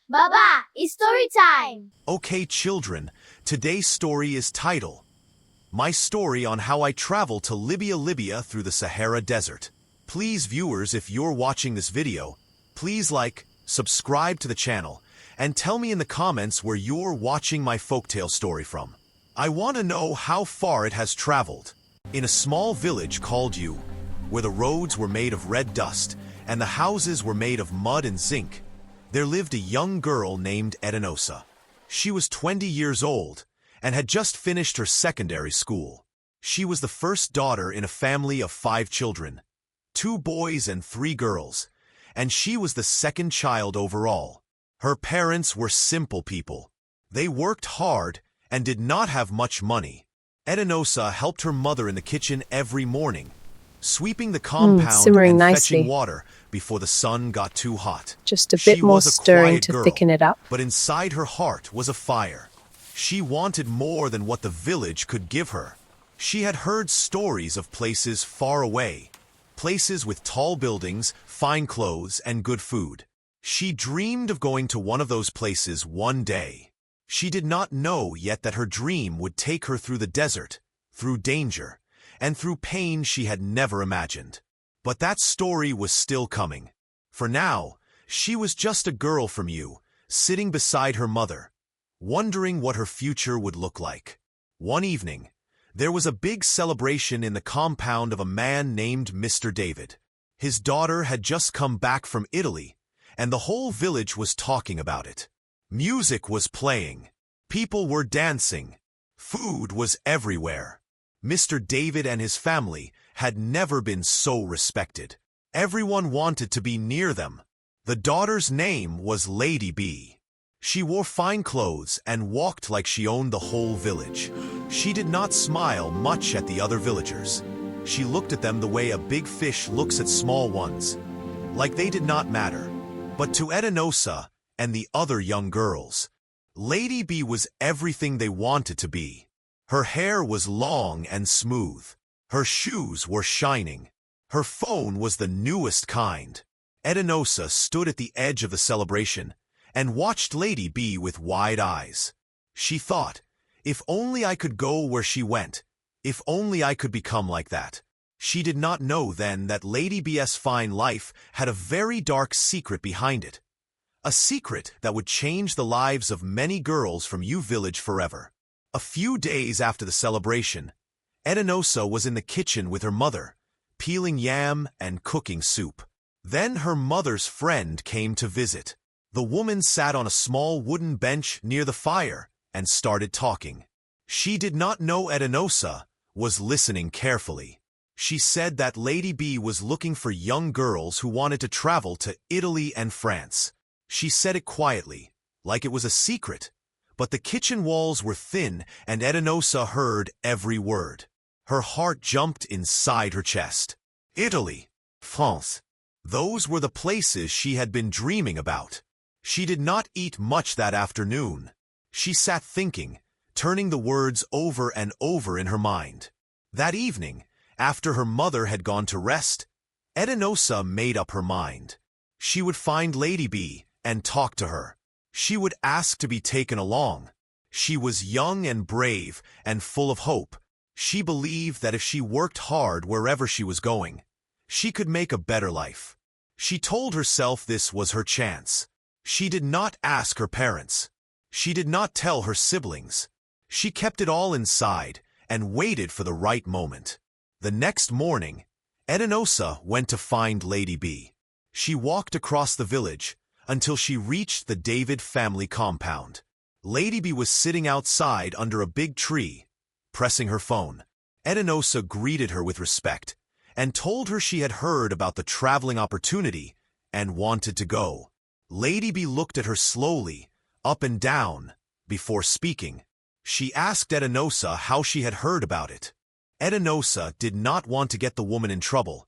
Baba, it's story time! Okay, children, today's story is titled, My Story on How I Traveled to Libya through the Sahara Desert. Please, viewers, if you're watching this video, please like, subscribe to the channel, and tell me in the comments where you're watching my folktale story from. I want to know how far it has traveled. In a small village called U, where the roads were made of red dust and the houses were made of mud and zinc, there lived a young girl named Etinosa. She was 20 years old and had just finished her secondary school. She was the first daughter in a family of 5 children, 2 boys and 3 girls, and she was the second child overall. Her parents were simple people. They worked hard and did not have much money. Etinosa helped her mother in the kitchen every morning, sweeping the compound simmering and nicely. fetching water before the sun got too hot. Just a She bit more was a stirring quiet to girl, thicken it up. But inside her heart was a fire. She wanted more than what the village could give her. She had heard stories of places far away, places with tall buildings, fine clothes, and good food. She dreamed of going to one of those places one day. She did not know yet that her dream would take her through the desert, through danger, and through pain she had never imagined. But that story was still coming. For now, she was just a girl from U, sitting beside her mother, wondering what her future would look like. One evening, there was a big celebration in the compound of a man named Mr. David. His daughter had just come back from Italy, and the whole village was talking about it. Music was playing. People were dancing. Food was everywhere. Mr. David and his family had never been so respected. Everyone wanted to be near them. The daughter's name was Lady B. She wore fine clothes and walked like she owned the whole village. She did not smile much at the other villagers. She looked at them the way a big fish looks at small ones, like they did not matter. But to Etinosa and the other young girls, Lady B was everything they wanted to be. Her hair was long and smooth. Her shoes were shining. Her phone was the newest kind. Etinosa stood at the edge of the celebration and watched Lady B with wide eyes. She thought, if only I could go where she went, if only I could become like that. She did not know then that Lady B's fine life had a very dark secret behind it. A secret that would change the lives of many girls from U village forever. A few days after the celebration, Etinosa was in the kitchen with her mother, peeling yam and cooking soup. Then her mother's friend came to visit. The woman sat on a small wooden bench near the fire and started talking. She did not know Etinosa was listening carefully. She said that Lady B was looking for young girls who wanted to travel to Italy and France. She said it quietly, like it was a secret, but the kitchen walls were thin and Etinosa heard every word. Her heart jumped inside her chest. Italy, France. Those were the places she had been dreaming about. She did not eat much that afternoon. She sat thinking, turning the words over and over in her mind. That evening, after her mother had gone to rest, Etinosa made up her mind. She would find Lady B and talk to her. She would ask to be taken along. She was young and brave and full of hope. She believed that if she worked hard wherever she was going, she could make a better life. She told herself this was her chance. She did not ask her parents. She did not tell her siblings. She kept it all inside and waited for the right moment. The next morning, Etinosa went to find Lady B. She walked across the village until she reached the David family compound. Lady B was sitting outside under a big tree, pressing her phone. Etinosa greeted her with respect and told her she had heard about the traveling opportunity and wanted to go. Lady B looked at her slowly, up and down, before speaking. She asked Etinosa how she had heard about it. Etinosa did not want to get the woman in trouble,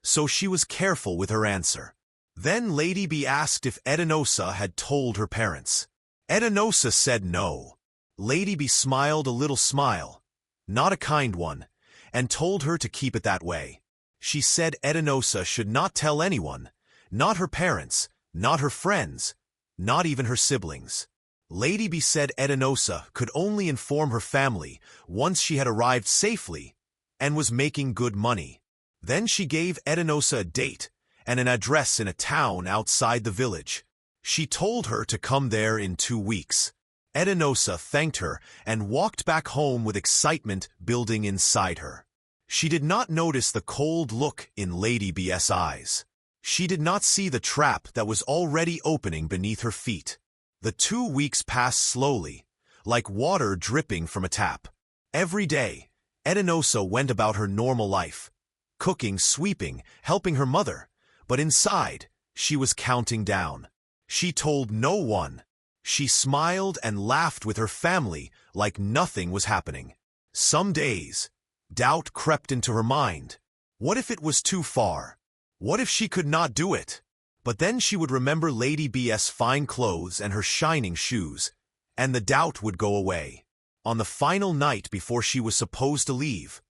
so she was careful with her answer. Then Lady B asked if Etinosa had told her parents. Etinosa said no. Lady B smiled a little smile, not a kind one, and told her to keep it that way. She said Etinosa should not tell anyone, not her parents, not her friends, not even her siblings. Lady B said Etinosa could only inform her family once she had arrived safely and was making good money. Then she gave Etinosa a date and an address in a town outside the village. She told her to come there in 2 weeks. Etinosa thanked her and walked back home with excitement building inside her. She did not notice the cold look in Lady B's eyes. She did not see the trap that was already opening beneath her feet. The 2 weeks passed slowly, like water dripping from a tap. Every day, Etinosa went about her normal life, cooking, sweeping, helping her mother, but inside, she was counting down. She told no one. She smiled and laughed with her family like nothing was happening. Some days, doubt crept into her mind. What if it was too far? What if she could not do it? But then she would remember Lady B's fine clothes and her shining shoes, and the doubt would go away. On the final night before she was supposed to leave,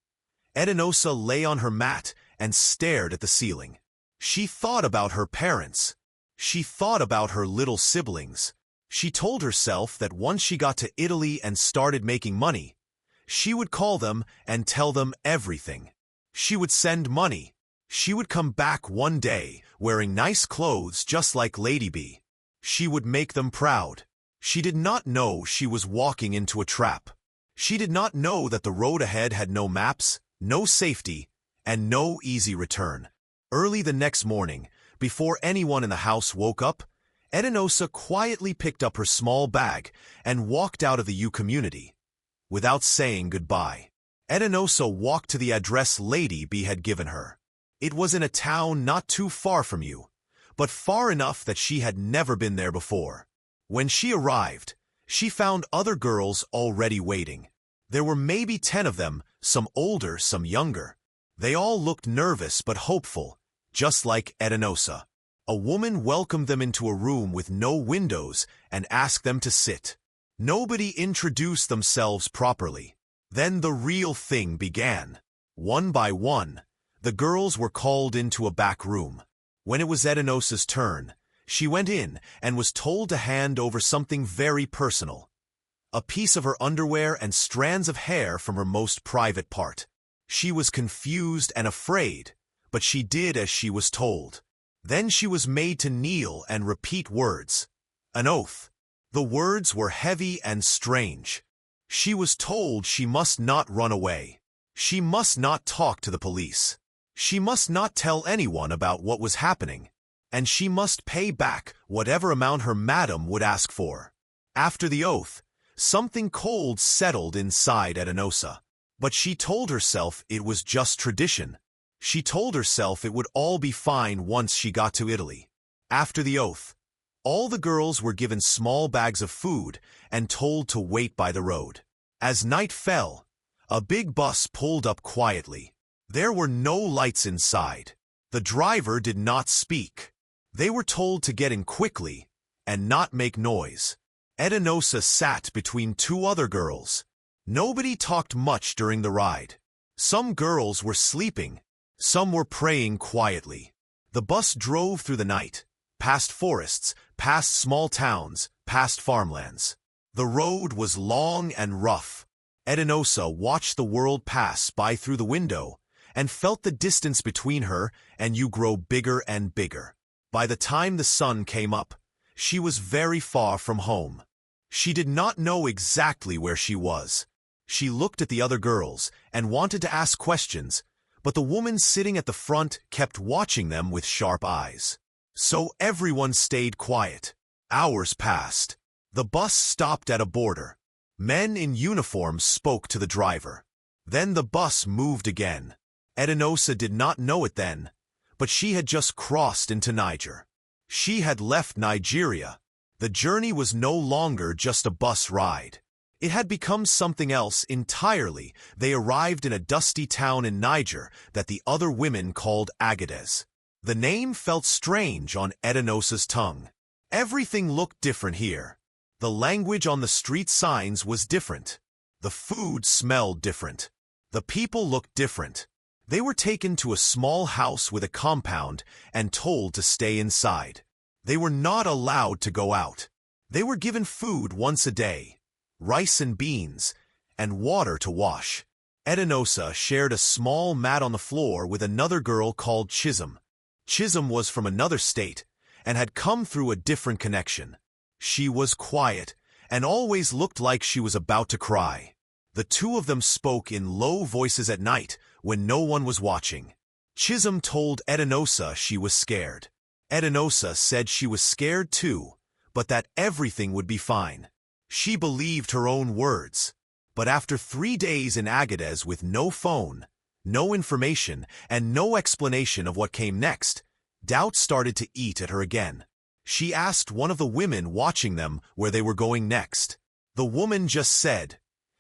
Etinosa lay on her mat and stared at the ceiling. She thought about her parents. She thought about her little siblings. She told herself that once she got to Italy and started making money, she would call them and tell them everything. She would send money. She would come back one day wearing nice clothes just like Lady B. She would make them proud. She did not know she was walking into a trap. She did not know that the road ahead had no maps, no safety, and no easy return. Early the next morning, before anyone in the house woke up, Etinosa quietly picked up her small bag and walked out of the U community. Without saying goodbye, Etinosa walked to the address Lady B had given her. It was in a town not too far from you, but far enough that she had never been there before. When she arrived, she found other girls already waiting. There were maybe 10 of them, some older, some younger. They all looked nervous but hopeful, just like Etinosa. A woman welcomed them into a room with no windows and asked them to sit. Nobody introduced themselves properly. Then the real thing began. One by one, the girls were called into a back room. When it was Etinosa's turn, she went in and was told to hand over something very personal. A piece of her underwear and strands of hair from her most private part. She was confused and afraid, but she did as she was told. Then she was made to kneel and repeat words. An oath. The words were heavy and strange. She was told she must not run away. She must not talk to the police. She must not tell anyone about what was happening. And she must pay back whatever amount her madam would ask for. After the oath, something cold settled inside Etinosa. But she told herself it was just tradition. She told herself it would all be fine once she got to Italy. After the oath, all the girls were given small bags of food and told to wait by the road. As night fell, a big bus pulled up quietly. There were no lights inside. The driver did not speak. They were told to get in quickly and not make noise. Etinosa sat between 2 other girls. Nobody talked much during the ride. Some girls were sleeping. Some were praying quietly. The bus drove through the night, past forests, past small towns, past farmlands. The road was long and rough. Etinosa watched the world pass by through the window and felt the distance between her and you grow bigger and bigger. By the time the sun came up, she was very far from home. She did not know exactly where she was. She looked at the other girls and wanted to ask questions, but the woman sitting at the front kept watching them with sharp eyes. So everyone stayed quiet. Hours passed. The bus stopped at a border. Men in uniforms spoke to the driver. Then the bus moved again. Etinosa did not know it then, but she had just crossed into Niger. She had left Nigeria. The journey was no longer just a bus ride. It had become something else entirely. They arrived in a dusty town in Niger that the other women called Agadez. The name felt strange on Etinosa's tongue. Everything looked different here. The language on the street signs was different. The food smelled different. The people looked different. They were taken to a small house with a compound and told to stay inside. They were not allowed to go out. They were given food once a day, rice and beans, and water to wash. Etinosa shared a small mat on the floor with another girl called Chisholm. Chisholm was from another state and had come through a different connection. She was quiet and always looked like she was about to cry. The two of them spoke in low voices at night when no one was watching. Chisholm told Etinosa she was scared. Etinosa said she was scared too, but that everything would be fine. She believed her own words. But after 3 days in Agadez with no phone, no information, and no explanation of what came next, doubt started to eat at her again. She asked one of the women watching them where they were going next. The woman just said,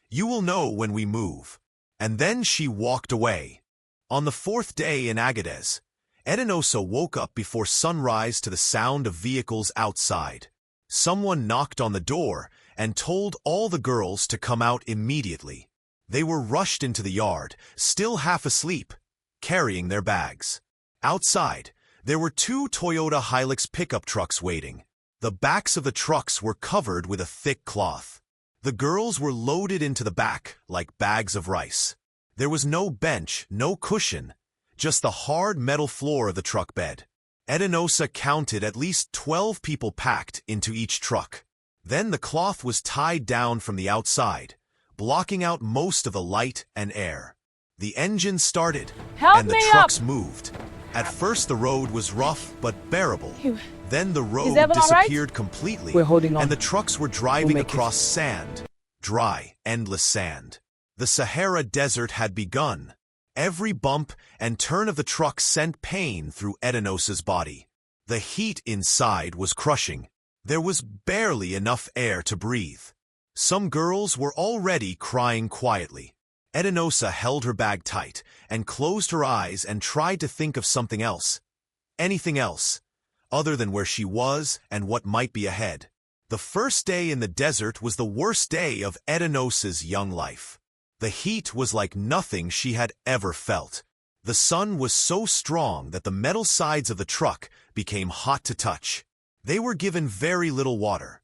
"You will know when we move." And then she walked away. On the 4th day in Agadez, Etinosa woke up before sunrise to the sound of vehicles outside. Someone knocked on the door and told all the girls to come out immediately. They were rushed into the yard, still half asleep, carrying their bags. Outside, there were 2 Toyota Hilux pickup trucks waiting. The backs of the trucks were covered with a thick cloth. The girls were loaded into the back like bags of rice. There was no bench, no cushion, just the hard metal floor of the truck bed. Etinosa counted at least 12 people packed into each truck. Then the cloth was tied down from the outside, blocking out most of the light and air. The engine started, and the trucks moved. At first the road was rough but bearable. Then the road disappeared completely, and the trucks were driving across sand, dry, endless sand. The Sahara Desert had begun. Every bump and turn of the truck sent pain through Etinosa's body. The heat inside was crushing. There was barely enough air to breathe. Some girls were already crying quietly. Etinosa held her bag tight and closed her eyes and tried to think of something else. Anything else, other than where she was and what might be ahead. The first day in the desert was the worst day of Etinosa's young life. The heat was like nothing she had ever felt. The sun was so strong that the metal sides of the truck became hot to touch. They were given very little water.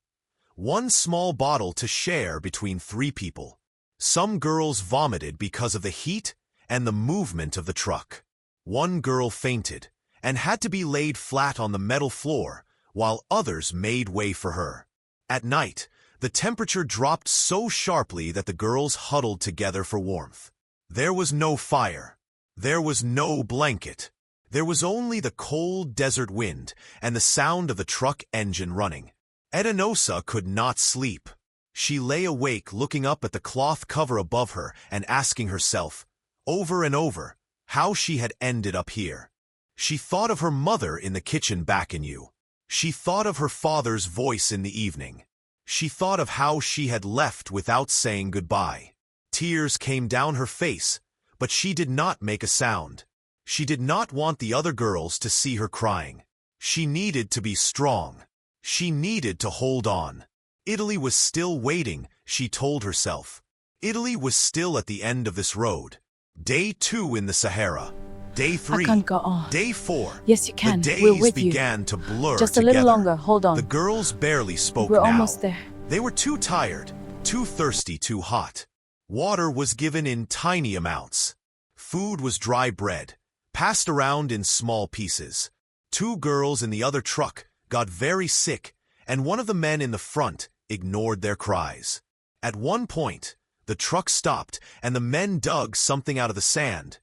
1 small bottle to share between 3 people. Some girls vomited because of the heat and the movement of the truck. 1 girl fainted and had to be laid flat on the metal floor while others made way for her. At night, the temperature dropped so sharply that the girls huddled together for warmth. There was no fire. There was no blanket. There was only the cold desert wind and the sound of the truck engine running. Etinosa could not sleep. She lay awake looking up at the cloth cover above her and asking herself, over and over, how she had ended up here. She thought of her mother in the kitchen back in U. She thought of her father's voice in the evening. She thought of how she had left without saying goodbye. Tears came down her face, but she did not make a sound. She did not want the other girls to see her crying. She needed to be strong. She needed to hold on. Italy was still waiting, she told herself. Italy was still at the end of this road. Day 2 in the Sahara. Day 3. I can't go on. Day 4. Yes, you can. The We're days with you. began to blur Just a together. little longer. Hold on. The girls barely spoke We're now. almost there. They were too tired, too thirsty, too hot. Water was given in tiny amounts. Food was dry bread, passed around in small pieces. 2 girls in the other truck got very sick, and one of the men in the front ignored their cries. At one point, the truck stopped, and the men dug something out of the sand.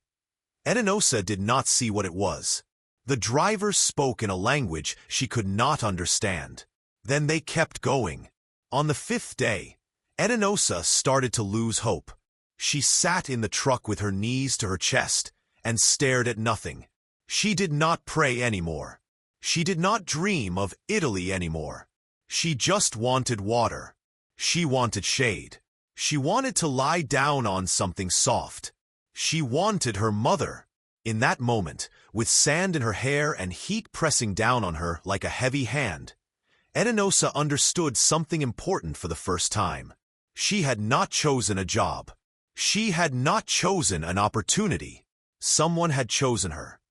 Etinosa did not see what it was. The driver spoke in a language she could not understand. Then they kept going. On the 5th day, Etinosa started to lose hope. She sat in the truck with her knees to her chest and stared at nothing. She did not pray anymore. She did not dream of Italy anymore. She just wanted water. She wanted shade. She wanted to lie down on something soft. She wanted her mother. In that moment, with sand in her hair and heat pressing down on her like a heavy hand, Etinosa understood something important for the first time. She had not chosen a job. She had not chosen an opportunity. Someone had chosen her.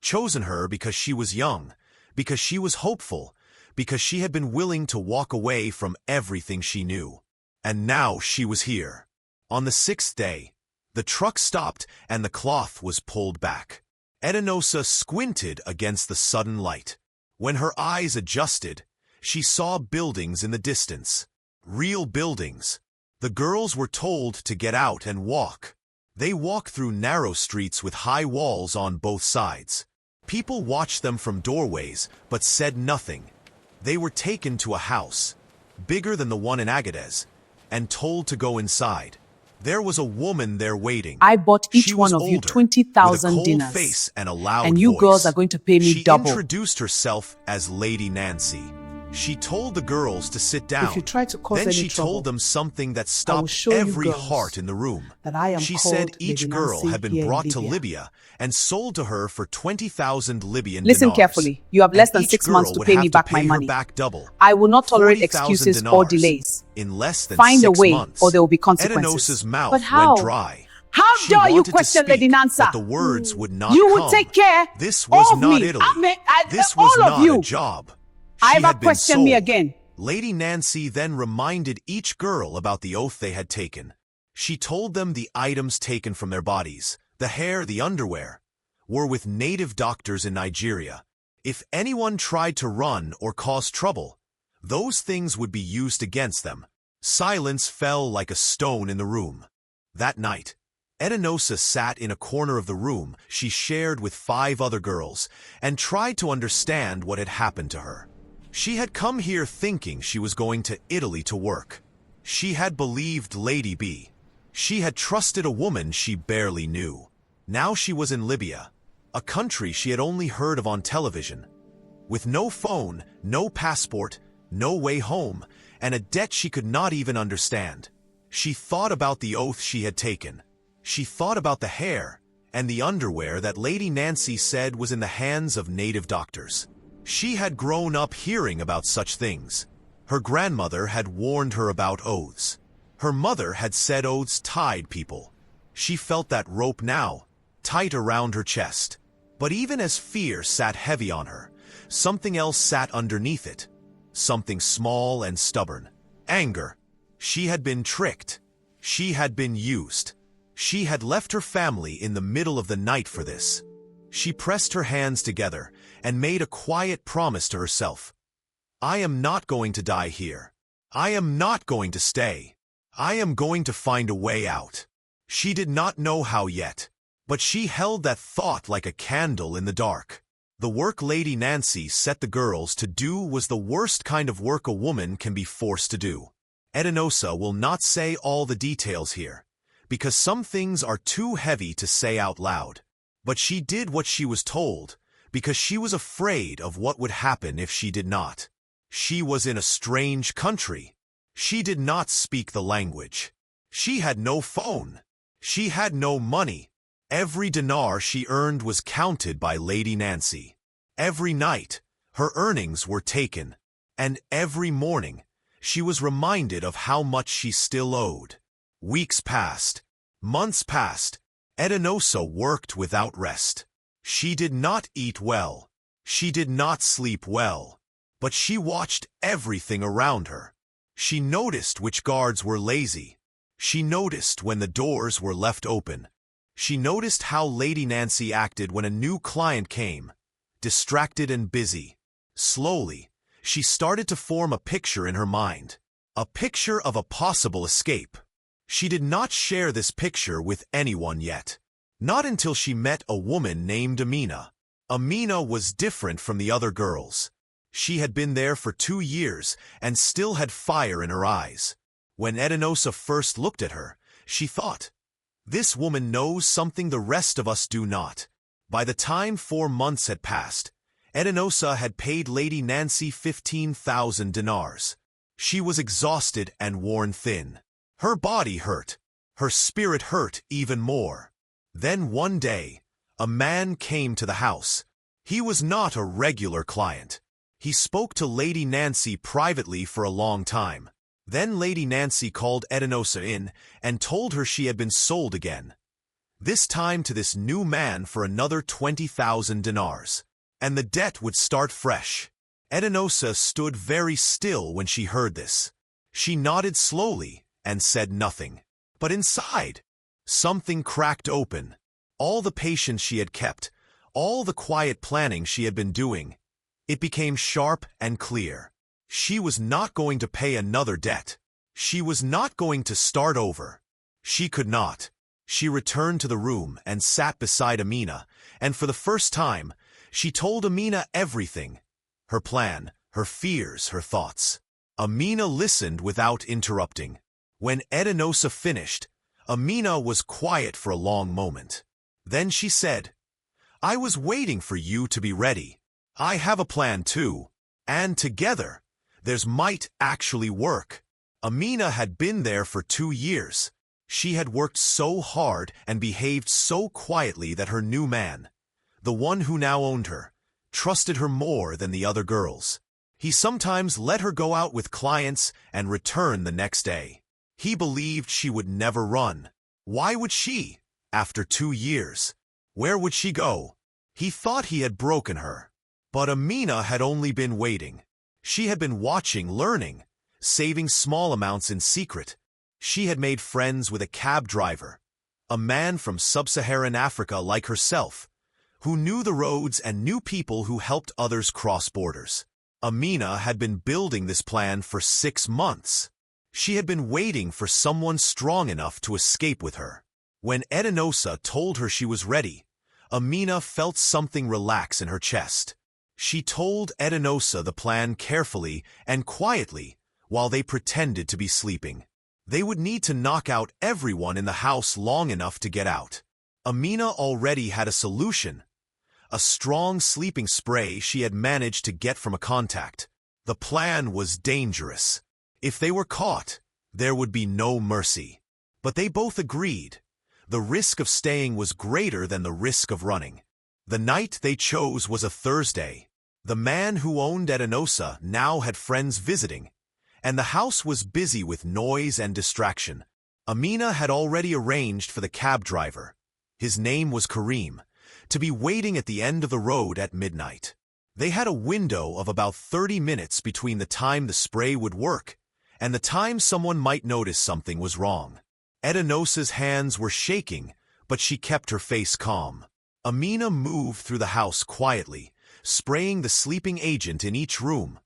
Chosen her because she was young, because she was hopeful, because she had been willing to walk away from everything she knew. And now she was here. On the 6th day, the truck stopped and the cloth was pulled back. Etinosa squinted against the sudden light. When her eyes adjusted, she saw buildings in the distance. Real buildings. The girls were told to get out and walk. They walked through narrow streets with high walls on both sides. People watched them from doorways, but said nothing. They were taken to a house, bigger than the one in Agadez, and told to go inside. There was a woman there waiting. I bought each She one was of you older, 20,000 with a cold dinars. face and a loud And you voice. girls are going to pay me She double. introduced herself as Lady Nancy. She told the girls to sit down. If you try to cause Then any she trouble, told them something that I will stopped show you every girls heart in the room. that I am She called said each Lady girl Nancy had been here in brought to Libya. Libya and sold to her for 20,000 Libyan Listen dinars. carefully. You have less And than each 6 months girl to would pay have me to back pay my her money. back double. I will not tolerate 40,000 excuses or dinars. delays. In less than Find 6 a way, months, or there will be consequences. Etinosa's mouth But how? went dry. How She dare you wanted to question Lady speak, Nancy? but the words would not You come. will take care This was of not me. Italy. This all was of not you. a job. I She ever had been question me sold. again. Lady Nancy then reminded each girl about the oath they had taken. She told them the items taken from their bodies, the hair, the underwear, were with native doctors in Nigeria. If anyone tried to run or cause trouble, those things would be used against them. Silence fell like a stone in the room. That night, Etinosa sat in a corner of the room she shared with 5 other girls and tried to understand what had happened to her. She had come here thinking she was going to Italy to work. She had believed Lady B. She had trusted a woman she barely knew. Now she was in Libya, a country she had only heard of on television. With no phone, no passport, no way home, and a debt she could not even understand. She thought about the oath she had taken. She thought about the hair and the underwear that Lady Nancy said was in the hands of native doctors. She had grown up hearing about such things. Her grandmother had warned her about oaths. Her mother had said oaths tied people. She felt that rope now, tight around her chest. But even as fear sat heavy on her, something else sat underneath it. Something small and stubborn. Anger. She had been tricked. She had been used. She had left her family in the middle of the night for this. She pressed her hands together and made a quiet promise to herself. I am not going to die here. I am not going to stay. I am going to find a way out. She did not know how yet, but she held that thought like a candle in the dark. The work Lady Nancy set the girls to do was the worst kind of work a woman can be forced to do. Etinosa will not say all the details here, because some things are too heavy to say out loud. But she did what she was told, because she was afraid of what would happen if she did not. She was in a strange country. She did not speak the language. She had no phone. She had no money. Every dinar she earned was counted by Lady Nancy. Every night, her earnings were taken, and every morning, she was reminded of how much she still owed. Weeks passed. Months passed. Etinosa worked without rest. She did not eat well. She did not sleep well. But she watched everything around her. She noticed which guards were lazy. She noticed when the doors were left open. She noticed how Lady Nancy acted when a new client came, distracted and busy. Slowly, she started to form a picture in her mind. A picture of a possible escape. She did not share this picture with anyone yet. Not until she met a woman named Amina. Amina was different from the other girls. She had been there for 2 years and still had fire in her eyes. When Etinosa first looked at her, she thought, this woman knows something the rest of us do not. By the time 4 months had passed, Etinosa had paid Lady Nancy 15,000 dinars. She was exhausted and worn thin. Her body hurt. Her spirit hurt even more. Then one day, a man came to the house. He was not a regular client. He spoke to Lady Nancy privately for a long time. Then Lady Nancy called Etinosa in and told her she had been sold again. This time to this new man for another 20,000 dinars. And the debt would start fresh. Etinosa stood very still when she heard this. She nodded slowly and said nothing. But inside, something cracked open. All the patience she had kept, all the quiet planning she had been doing, it became sharp and clear. She was not going to pay another debt. She was not going to start over. She could not. She returned to the room and sat beside Amina, and for the first time, she told Amina everything. Her plan, her fears, her thoughts. Amina listened without interrupting. When Etinosa finished, Amina was quiet for a long moment. Then she said, "I was waiting for you to be ready. I have a plan too, and together, there's might actually work." Amina had been there for 2 years. She had worked so hard and behaved so quietly that her new man, the one who now owned her, trusted her more than the other girls. He sometimes let her go out with clients and return the next day. He believed she would never run. Why would she, after 2 years? Where would she go? He thought he had broken her. But Amina had only been waiting. She had been watching, learning, saving small amounts in secret. She had made friends with a cab driver, a man from sub-Saharan Africa like herself, who knew the roads and knew people who helped others cross borders. Amina had been building this plan for 6 months. She had been waiting for someone strong enough to escape with her. When Etinosa told her she was ready, Amina felt something relax in her chest. She told Etinosa the plan carefully and quietly while they pretended to be sleeping. They would need to knock out everyone in the house long enough to get out. Amina already had a solution. A strong sleeping spray she had managed to get from a contact. The plan was dangerous. If they were caught, there would be no mercy. But they both agreed. The risk of staying was greater than the risk of running. The night they chose was a Thursday. The man who owned Etinosa now had friends visiting, and the house was busy with noise and distraction. Amina had already arranged for the cab driver, his name was Karim, to be waiting at the end of the road at midnight. They had a window of about 30 minutes between the time the spray would work and the time someone might notice something was wrong. Etinosa's hands were shaking, but she kept her face calm. Amina moved through the house quietly, spraying the sleeping agent in each room,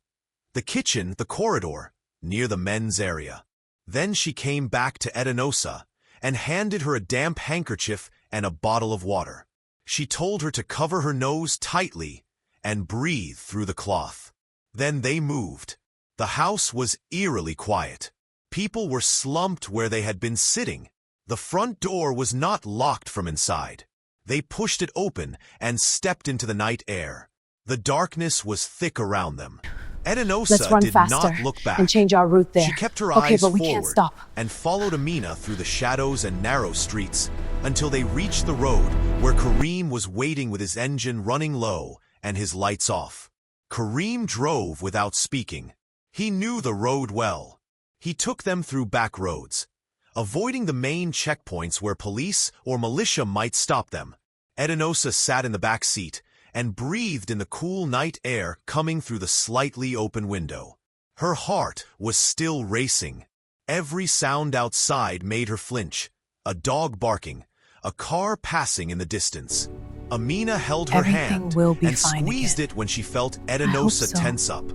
the kitchen, the corridor, near the men's area. Then she came back to Etinosa and handed her a damp handkerchief and a bottle of water. She told her to cover her nose tightly and breathe through the cloth. Then they moved. The house was eerily quiet. People were slumped where they had been sitting. The front door was not locked from inside. They pushed it open and stepped into the night air. The darkness was thick around them. Etinosa did not look back and change our route there. She kept her Okay, eyes but we forward can't stop. and followed Amina through the shadows and narrow streets until they reached the road where Karim was waiting with his engine running low and his lights off. Karim drove without speaking. He knew the road well. He took them through back roads, avoiding the main checkpoints where police or militia might stop them. Etinosa sat in the back seat and breathed in the cool night air coming through the slightly open window. Her heart was still racing. Every sound outside made her flinch. A dog barking, a car passing in the distance. Amina held her hand and squeezed it when she felt Etinosa tense up.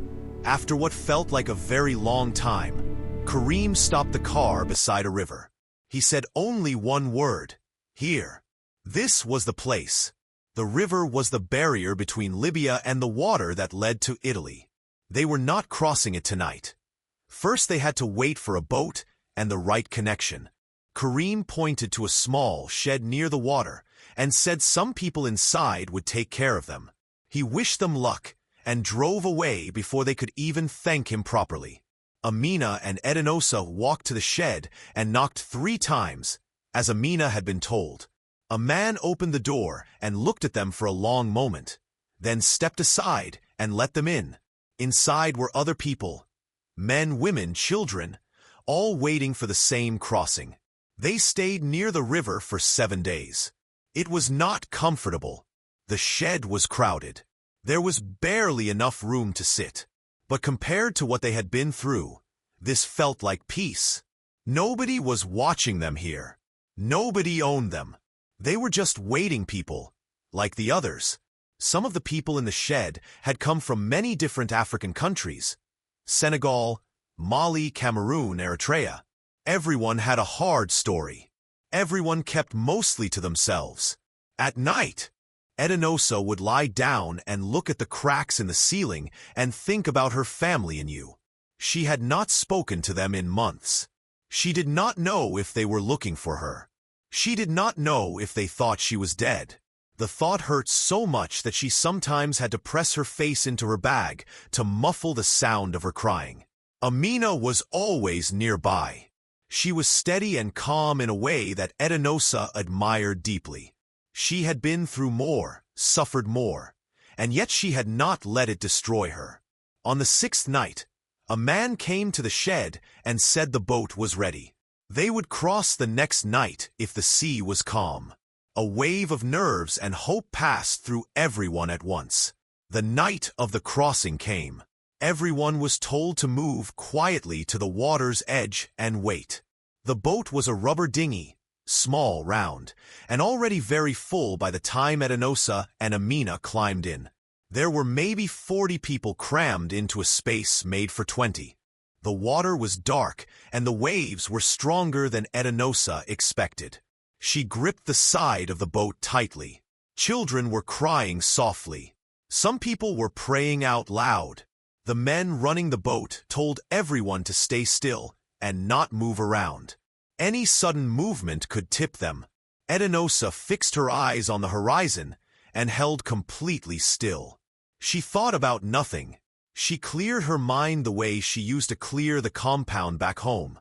After what felt like a very long time, Karim stopped the car beside a river. He said only one word, "Here." This was the place. The river was the barrier between Libya and the water that led to Italy. They were not crossing it tonight. First they had to wait for a boat and the right connection. Karim pointed to a small shed near the water and said some people inside would take care of them. He wished them luck and drove away before they could even thank him properly. Amina and Etinosa walked to the shed and knocked 3 times, as Amina had been told. A man opened the door and looked at them for a long moment, then stepped aside and let them in. Inside were other people, men, women, children, all waiting for the same crossing. They stayed near the river for 7 days. It was not comfortable. The shed was crowded. There was barely enough room to sit. But compared to what they had been through, this felt like peace. Nobody was watching them here. Nobody owned them. They were just waiting people, like the others. Some of the people in the shed had come from many different African countries. Senegal, Mali, Cameroon, Eritrea. Everyone had a hard story. Everyone kept mostly to themselves. At night, Etinosa would lie down and look at the cracks in the ceiling and think about her family and you. She had not spoken to them in months. She did not know if they were looking for her. She did not know if they thought she was dead. The thought hurt so much that she sometimes had to press her face into her bag to muffle the sound of her crying. Amina was always nearby. She was steady and calm in a way that Etinosa admired deeply. She had been through more, suffered more, and yet she had not let it destroy her. On the 6th night, a man came to the shed and said the boat was ready. They would cross the next night if the sea was calm. A wave of nerves and hope passed through everyone at once. The night of the crossing came. Everyone was told to move quietly to the water's edge and wait. The boat was a rubber dinghy, small, round, and already very full by the time Etinosa and Amina climbed in. There were maybe 40 people crammed into a space made for 20. The water was dark, and the waves were stronger than Etinosa expected. She gripped the side of the boat tightly. Children were crying softly. Some people were praying out loud. The men running the boat told everyone to stay still and not move around. Any sudden movement could tip them. Etinosa fixed her eyes on the horizon and held completely still. She thought about nothing. She cleared her mind the way she used to clear the compound back home,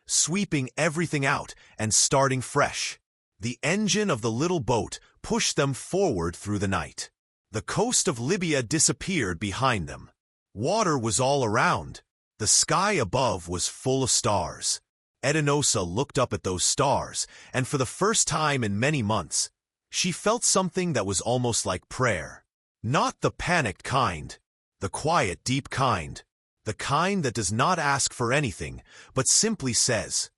sweeping everything out and starting fresh. The engine of the little boat pushed them forward through the night. The coast of Libya disappeared behind them. Water was all around. The sky above was full of stars. Etinosa looked up at those stars, and for the first time in many months, she felt something that was almost like prayer. Not the panicked kind, the quiet, deep kind, the kind that does not ask for anything, but simply says,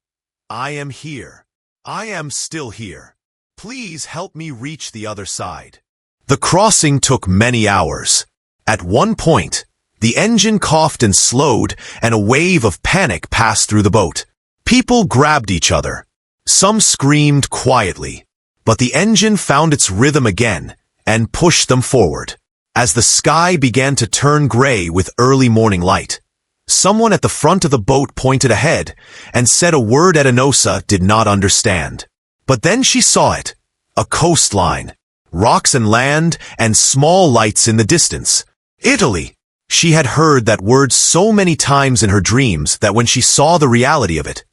"I am here. I am still here. Please help me reach the other side." The crossing took many hours. At one point, the engine coughed and slowed, and a wave of panic passed through the boat. People grabbed each other. Some screamed quietly, but the engine found its rhythm again and pushed them forward. As the sky began to turn gray with early morning light, someone at the front of the boat pointed ahead and said a word Etinosa did not understand. But then she saw it, a coastline, rocks and land, and small lights in the distance. Italy! She had heard that word so many times in her dreams that when she saw the reality of it,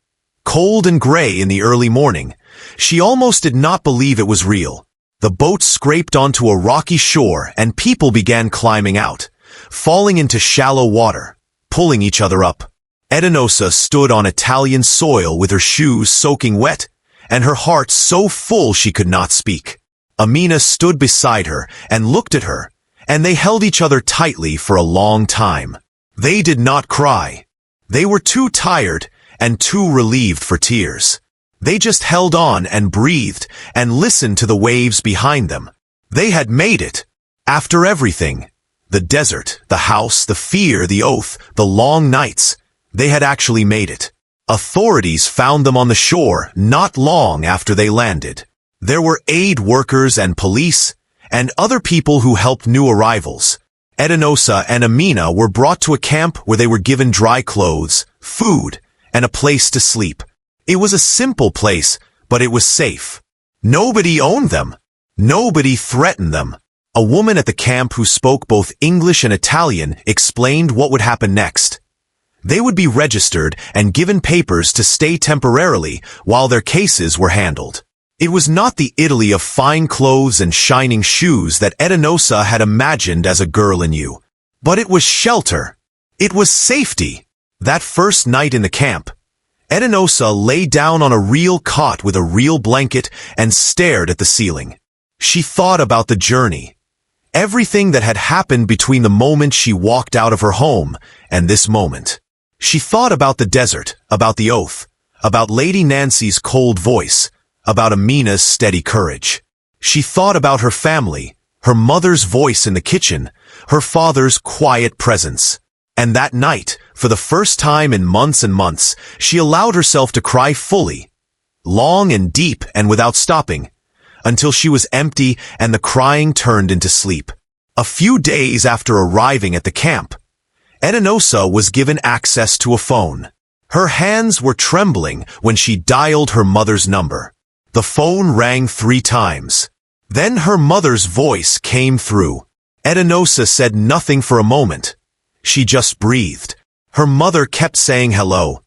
cold and gray in the early morning, she almost did not believe it was real. The boat scraped onto a rocky shore and people began climbing out, falling into shallow water, pulling each other up. Etinosa stood on Italian soil with her shoes soaking wet, and her heart so full she could not speak. Amina stood beside her and looked at her, and they held each other tightly for a long time. They did not cry. They were too tired and too relieved for tears. They just held on and breathed and listened to the waves behind them. They had made it. After everything, the desert, the house, the fear, the oath, the long nights, they had actually made it. Authorities found them on the shore not long after they landed. There were aid workers and police, and other people who helped new arrivals. Etinosa and Amina were brought to a camp where they were given dry clothes, food, and a place to sleep. It was a simple place, but it was safe. Nobody owned them. Nobody threatened them. A woman at the camp who spoke both English and Italian explained what would happen next. They would be registered and given papers to stay temporarily while their cases were handled. It was not the Italy of fine clothes and shining shoes that Etinosa had imagined as a girl in you. But it was shelter. It was safety. That first night in the camp, Etinosa lay down on a real cot with a real blanket and stared at the ceiling. She thought about the journey. Everything that had happened between the moment she walked out of her home and this moment. She thought about the desert, about the oath, about Lady Nancy's cold voice, about Amina's steady courage. She thought about her family, her mother's voice in the kitchen, her father's quiet presence. And that night, for the first time in months and months, she allowed herself to cry fully, long and deep and without stopping, until she was empty and the crying turned into sleep. A few days after arriving at the camp, Etinosa was given access to a phone. Her hands were trembling when she dialed her mother's number. The phone rang 3 times. Then her mother's voice came through. Etinosa said nothing for a moment. She just breathed. Her mother kept saying hello.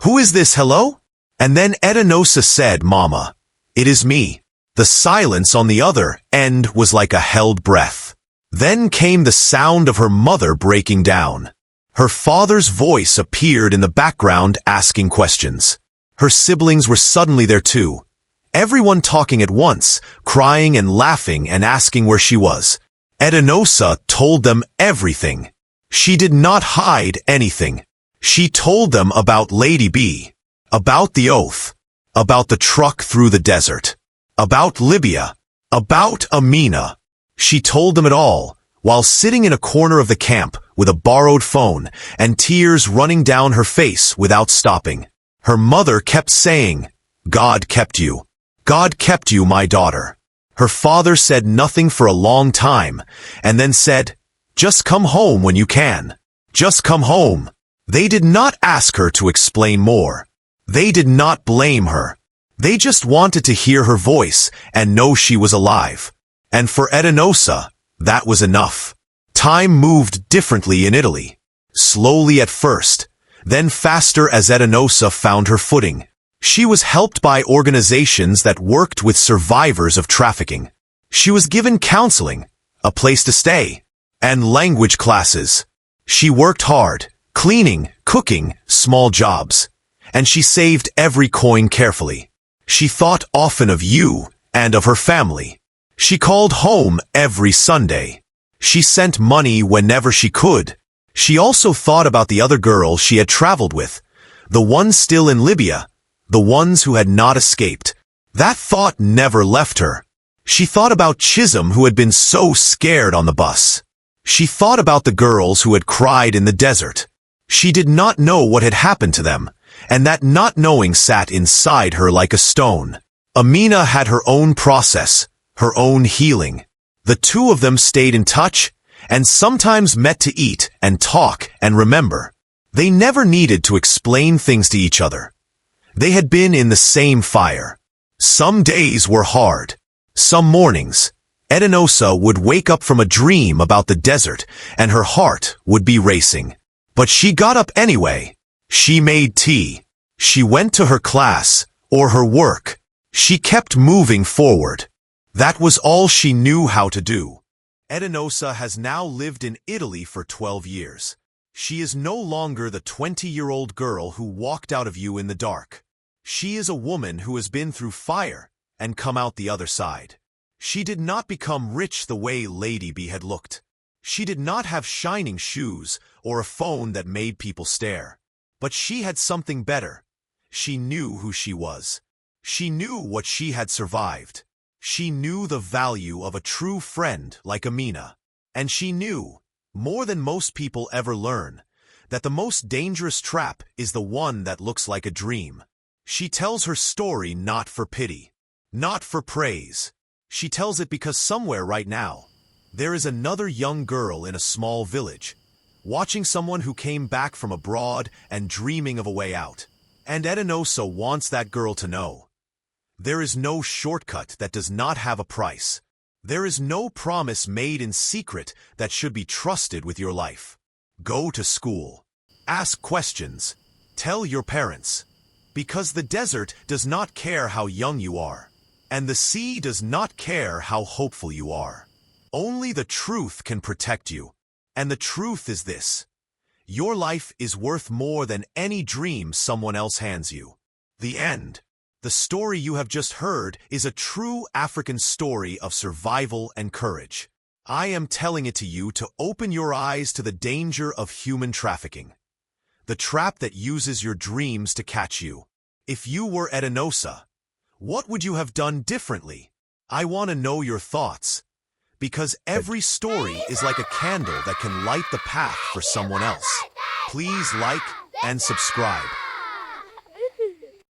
Who is this hello? And then Etinosa said, Mama, it is me. The silence on the other end was like a held breath. Then came the sound of her mother breaking down. Her father's voice appeared in the background asking questions. Her siblings were suddenly there too. Everyone talking at once, crying and laughing and asking where she was. Etinosa told them everything. She did not hide anything. She told them about Lady B, about the oath, about the truck through the desert, about Libya, about Amina. She told them it all, while sitting in a corner of the camp with a borrowed phone and tears running down her face without stopping. Her mother kept saying, God kept you. God kept you, my daughter. Her father said nothing for a long time, and then said, just come home when you can. Just come home. They did not ask her to explain more. They did not blame her. They just wanted to hear her voice and know she was alive. And for Etinosa, that was enough. Time moved differently in Italy. Slowly at first, then faster as Etinosa found her footing. She was helped by organizations that worked with survivors of trafficking. She was given counseling, a place to stay, and language classes. She worked hard, cleaning, cooking, small jobs, and she saved every coin carefully. She thought often of you and of her family. She called home every Sunday. She sent money whenever she could. She also thought about the other girls she had traveled with, the ones still in Libya, the ones who had not escaped. That thought never left her. She thought about Chisholm, who had been so scared on the bus. She thought about the girls who had cried in the desert. She did not know what had happened to them, and that not knowing sat inside her like a stone. Amina had her own process, her own healing. The two of them stayed in touch, and sometimes met to eat and talk and remember. They never needed to explain things to each other. They had been in the same fire. Some days were hard. Some mornings, Etinosa would wake up from a dream about the desert and her heart would be racing. But she got up anyway. She made tea. She went to her class or her work. She kept moving forward. That was all she knew how to do. Etinosa has now lived in Italy for 12 years. She is no longer the 20-year-old girl who walked out of you in the dark. She is a woman who has been through fire and come out the other side. She did not become rich the way Lady B had looked. She did not have shining shoes or a phone that made people stare. But she had something better. She knew who she was. She knew what she had survived. She knew the value of a true friend like Amina. And she knew, more than most people ever learn, that the most dangerous trap is the one that looks like a dream. She tells her story not for pity, not for praise. She tells it because somewhere right now, there is another young girl in a small village, watching someone who came back from abroad and dreaming of a way out. And Etinosa wants that girl to know. There is no shortcut that does not have a price. There is no promise made in secret that should be trusted with your life. Go to school. Ask questions. Tell your parents. Because the desert does not care how young you are, and the sea does not care how hopeful you are. Only the truth can protect you, and the truth is this: your life is worth more than any dream someone else hands you. The end. The story you have just heard is a true African story of survival and courage. I am telling it to you to open your eyes to the danger of human trafficking. The trap that uses your dreams to catch you. If you were Etinosa, what would you have done differently? I want to know your thoughts. Because every story is like a candle that can light the path for someone else. Please like and subscribe.